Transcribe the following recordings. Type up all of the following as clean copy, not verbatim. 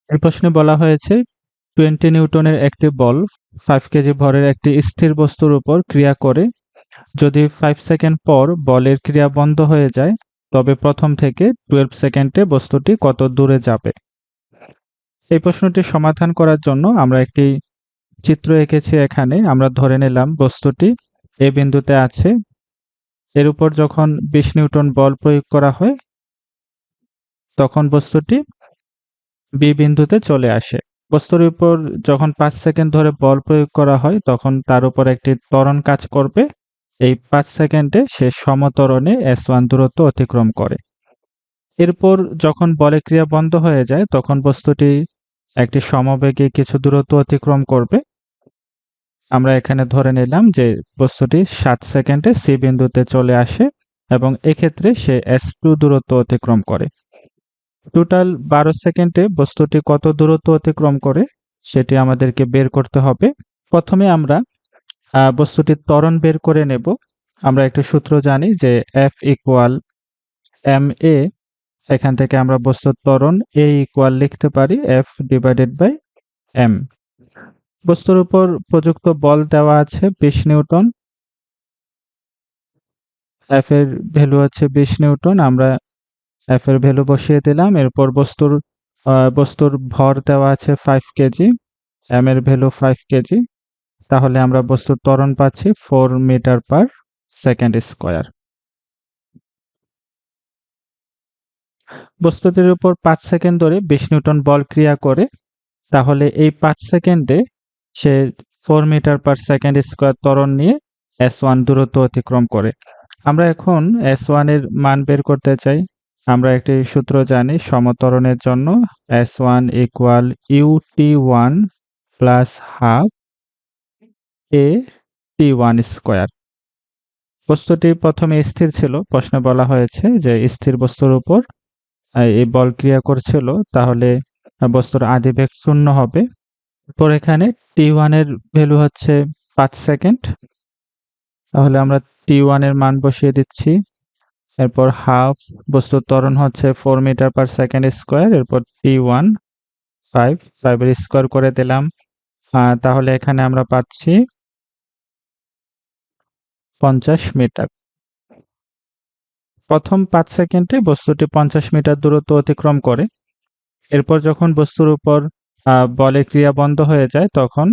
এই প্রশ্নে বলা হয়েছে 20 নিউটনের একটি বল 5 কেজি ভরের একটি স্থির বস্তুর উপর ক্রিয়া করে যদি 5 সেকেন্ড পর বলের ক্রিয়া বন্ধ হয়ে যায় তবে প্রথম থেকে 12 সেকেন্ডে বস্তুটি কত দূরে যাবে। এই প্রশ্নটি সমাধান করার জন্য আমরা একটি চিত্র এঁকেছি। এখানে আমরা ধরে নিলাম বস্তুটি এ বিন্দুতে আছে, এর উপর যখন 20 নিউটন বল প্রয়োগ করা হয় তখন বস্তুটি বি বিন্দুতে চলে আসে। বস্তুর উপর যখন 5 সেকেন্ড ধরে বল প্রয়োগ করা হয় তখন তার উপর একটি ত্বরণ কাজ করবে। এই 5 সেকেন্ডে সে সমত্বরণে S1 দূরত্ব অতিক্রম করে। এরপর যখন বলের ক্রিয়া বন্ধ হয়ে যায় তখন বস্তুটি একটি সমবেগে কিছু দূরত্ব অতিক্রম করবে। আমরা এখানে ধরে নিলাম যে বস্তুটি 7 সেকেন্ডে সি বিন্দুতে চলে আসে এবং এক্ষেত্রে সে S2 দূরত্ব অতিক্রম করে। টোটাল 12 সেকেন্ডে বস্তুটি কত দূরত্ব অতিক্রম করে সেটি আমাদেরকে বের করতে হবে। প্রথমে আমরা বস্তুটির ত্বরণ বের করে নেব। আমরা একটা সূত্র জানি যে F ইকুয়াল ma। এখান থেকে আমরা বস্তুর ত্বরণ A ইকুয়াল লিখতে পারি F ডিভাইডেড বাই m। বস্তুর উপর প্রযুক্ত বল দেওয়া আছে 20 নিউটন। F এর ভ্যালু হচ্ছে 20 নিউটন। আমরা F এর ভ্যালু বসিয়ে দিলাম। এরপর বস্তুর ভর দেওয়া আছে 5 কেজি, m এর ভ্যালু 5 কেজি। তাহলে আমরা বস্তুর ত্বরণ পাচ্ছি 4 মিটার পার সেকেন্ড স্কয়ার। বস্তুটির উপর 5 সেকেন্ড ধরে 20 নিউটন বল ক্রিয়া করে, তাহলে এই 5 সেকেন্ডে সে 4 মিটার পার সেকেন্ড স্কয়ার ত্বরণ নিয়ে S1 দূরত্ব অতিক্রম করে। আমরা এখন S1 এর মান বের করতে চাই। আমরা একটি সূত্র জানি সমত্বরণের জন্য S1 equal UT1 plus half A T1 square. বস্তুটি প্রথমে স্থির ছিল। প্রশ্নে বলা হয়েছে যে স্থির বস্তুর উপর এই বল ক্রিয়া করছিল, তাহলে বস্তুর আদিবেগ 0 হবে। এরপর এখানে T1 এর ভ্যালু হচ্ছে 5 সেকেন্ড। তাহলে আমরা T1 এর মান বসিয়ে দিচ্ছি। এরপর হাফ, বস্তুর ত্বরণ হচ্ছে 4 মিটার পার সেকেন্ড স্কয়ার। এরপর T1 5 এর স্কয়ার করে দিলাম। তাহলে এখানে আমরা পাচ্ছি 50 মিটার। প্রথম 5 সেকেন্ডে বস্তুটি 50 মিটার দূরত্ব অতিক্রম করে। এরপর যখন বস্তুর উপর বলের ক্রিয়া বন্ধ হয়ে যায় তখন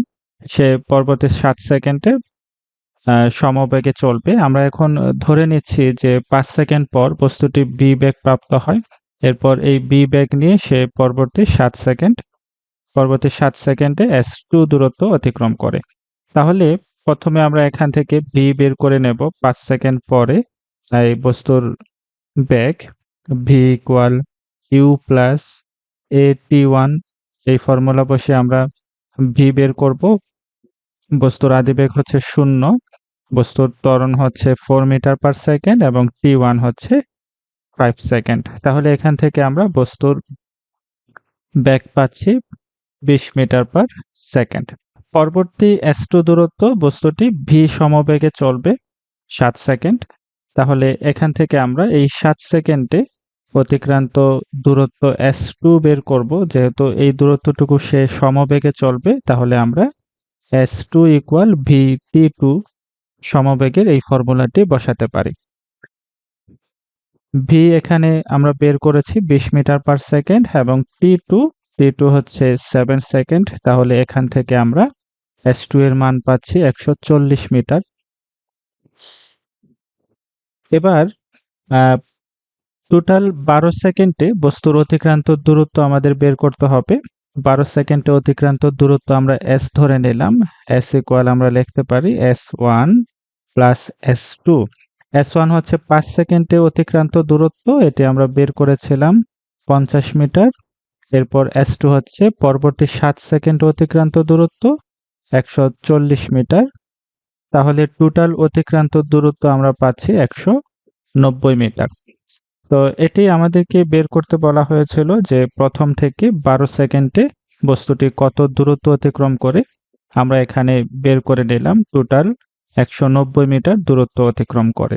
সে পরবর্তী 7 সেকেন্ডে সমবেগে চলবে। আমরা এখন ধরে নিচ্ছি যে 5 সেকেন্ড পর বস্তুটি b বেগ প্রাপ্ত হয়। এরপর এই b বেগ নিয়ে সে পরবর্তী 7 সেকেন্ডে S2 দূরত্ব অতিক্রম করে। তাহলে প্রথমে আমরা এখান থেকে b বের করে নেব 5 সেকেন্ড পরে। এই বস্তুর বেগ v equal u plus at1। এই ফর্মুলা বসে আমরা v বের করব। বস্তুর আদিবেগ হচ্ছে 0, বস্তুর ত্বরণ হচ্ছে 4 মিটার পার সেকেন্ড এবং T1 হচ্ছে 5 সেকেন্ড। তাহলে এখান থেকে আমরা বস্তুর বেগ পাচ্ছি 20 মিটার পার সেকেন্ড। পরবর্তী S2 দূরত্ব বস্তুটি v সমবেগে চলবে 7 সেকেন্ড। তাহলে এখান থেকে আমরা এই 7 সেকেন্ডে অতিক্রান্ত দূরত্ব S2 বের করব। যেহেতু এই দূরত্বটুকু সে সমবেগে চলবে, তাহলে আমরা S2 ইকুয়াল VT2 সমবেগের এই ফর্মুলাটি বসাতে পারি। v এখানে আমরা বের করেছি 20 মিটার পার সেকেন্ড এবং T2 হচ্ছে 7 সেকেন্ড। তাহলে এখান থেকে আমরা S2 এর মান পাচ্ছি 140 মিটার। এবার টোটাল 12 সেকেন্ডে বস্তুর অতিক্রান্ত দূরত্ব আমাদের বের করতে হবে। 12 সেকেন্ডে অতিক্রান্ত দূরত্ব আমরা S ধরে নিলাম। S ইকুয়াল আমরা লিখতে পারি S1 প্লাস S2। S1 হচ্ছে 5 সেকেন্ডে অতিক্রান্ত দূরত্ব, এটি আমরা বের করেছিলাম 50 মিটার। এরপর S2 হচ্ছে পরবর্তী 7 সেকেন্ডে অতিক্রান্ত দূরত্ব 140 মিটার। তাহলে টোটাল অতিক্রান্ত দূরত্ব আমরা পাচ্ছি 190 মিটার। তো এটি আমাদেরকে বের করতে বলা হয়েছিল যে প্রথম থেকে 12 সেকেন্ডে বস্তুটি কত দূরত্ব অতিক্রম করে। আমরা এখানে বের করে নিলাম টোটাল 190 মিটার দূরত্ব অতিক্রম করে।